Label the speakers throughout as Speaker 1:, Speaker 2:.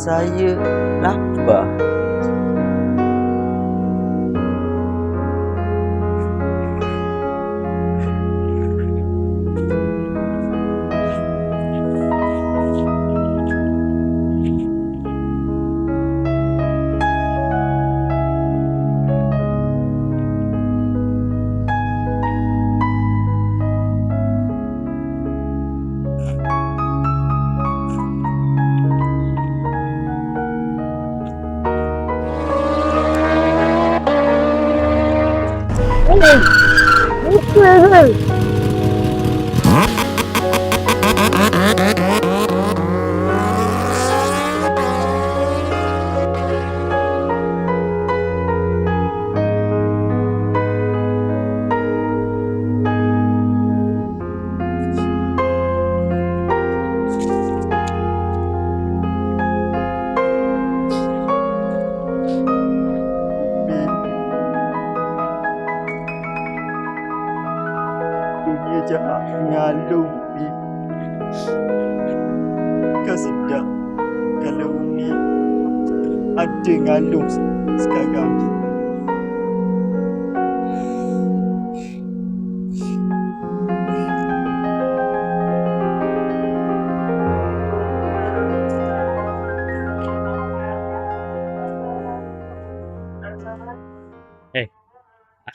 Speaker 1: saya lapar. Dunia jahat mengalung, Bi. Kau sedap kalau Umi ada ngalung sekarang, Bi.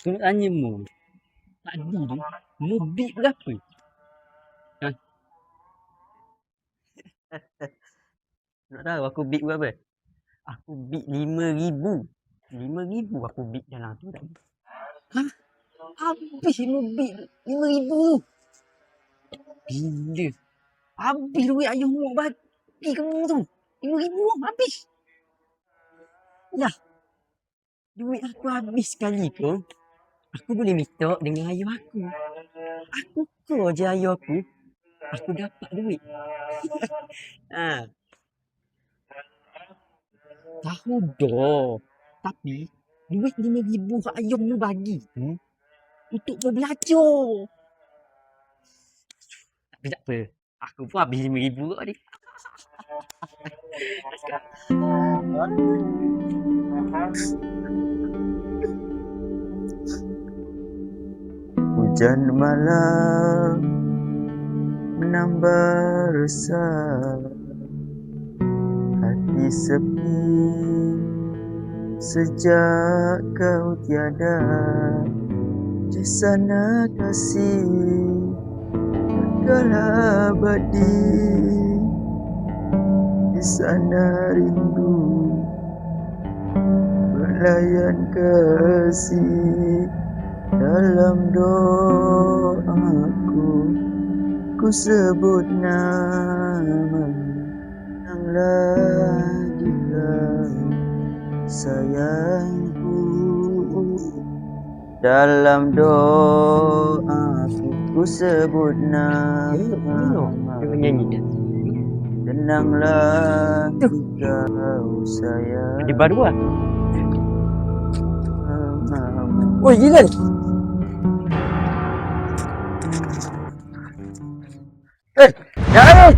Speaker 2: Aku nak tanya mu. Tadi tu, mu bid berapa? Ha? Nak tahu aku bid berapa? Aku bid 5,000. 5,000 aku bid dalam tu tadi. Ha? Habis mu bid 5,000. Bila? Habis duit ayah mu bagi kamu tu. 5,000 habis. Lah. Duit aku habis sekali tu. Aku boleh minta dengan ayah aku. Aku call je ayah aku. Aku dapat duit. Ha. Tahu dah. Tapi, duit 5,000 ayah mu bagi tu untuk belajar. Tapi tak apa. Aku pun habis 5,000 tadi.
Speaker 1: Hujan malam menambah resah, hati sepi sejak kau tiada. Di sana kasih kala abadi, di sana rindu belayan kasih. Dalam doaku ku sebut nama yang lagi kau sayangku. Dalam doaku ku sebut nama tenanglah kau sayang.
Speaker 2: Ada baru lah.
Speaker 1: Oi, gila. Jangan!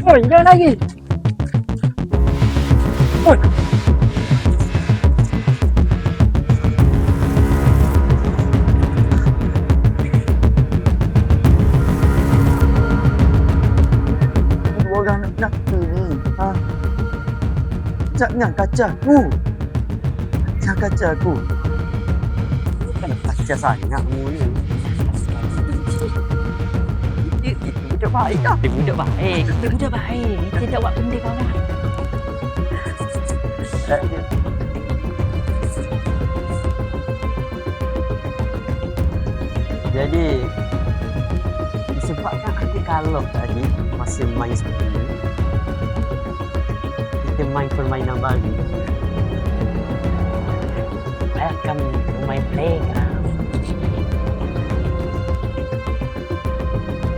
Speaker 1: Oi, jangan lagi! Oi! Dua orang nak ni. Ha? Jangan kaca aku! Jangan kaca aku!
Speaker 2: Baca sangat mu ni. Itu budak baik dah. Dia budak baik. Dia budak baik. Dia tak buat benda kau lah. Jadi, disebabkan aku kalah tadi masa main seperti ni, kita main permainan baru. Saya akan main playground.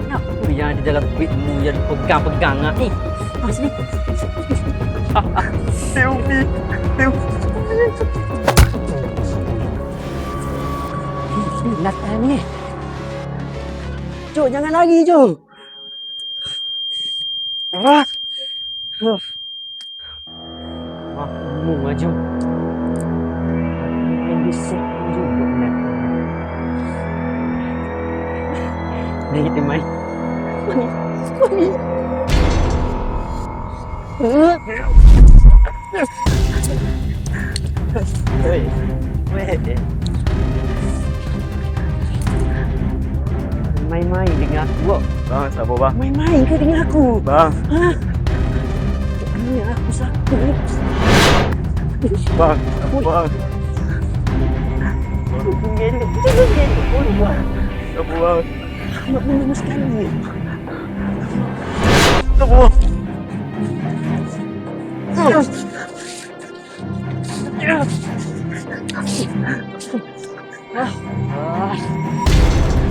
Speaker 2: Apa yang ada dalam duitmu yang pegang-pegang lah ni? Ah, sini.
Speaker 1: Help me! Help me!
Speaker 2: Nathan ni. Cuk, jangan lari, Cuk. Kamu maju. Yang bisa juga menangkapnya. Mari kita main. Mari. Hei, weh. Main-main dengan aku, kok.
Speaker 1: Bang, sabar bang.
Speaker 2: Main-main ke dengan aku?
Speaker 1: Bang,
Speaker 2: Ha? Ini aku sakit.
Speaker 1: bang, bang.
Speaker 2: Jangan gelak. Jangan gelak. Boleh, Bang.
Speaker 1: Sabar bang.
Speaker 2: Nak menang sekali.
Speaker 1: Sabar.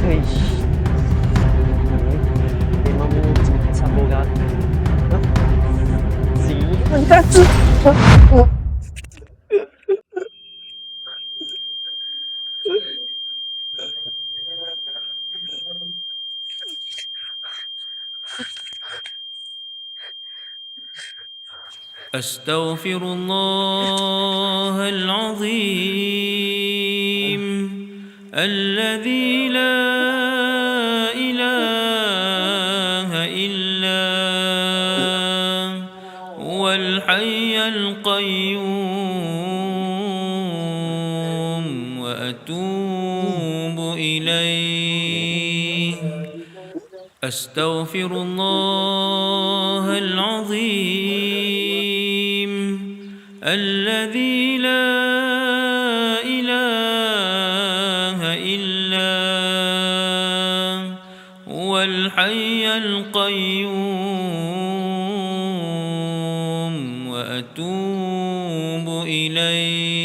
Speaker 2: Eish. Memang sabor aku. Sini pun kaki.
Speaker 3: أستغفر الله العظيم الذي لا إله إلا هو الحي القيوم وأتوب إليه أستغفر الله العظيم الذي لا إله إلا هو الحي القيوم وأتوب إليه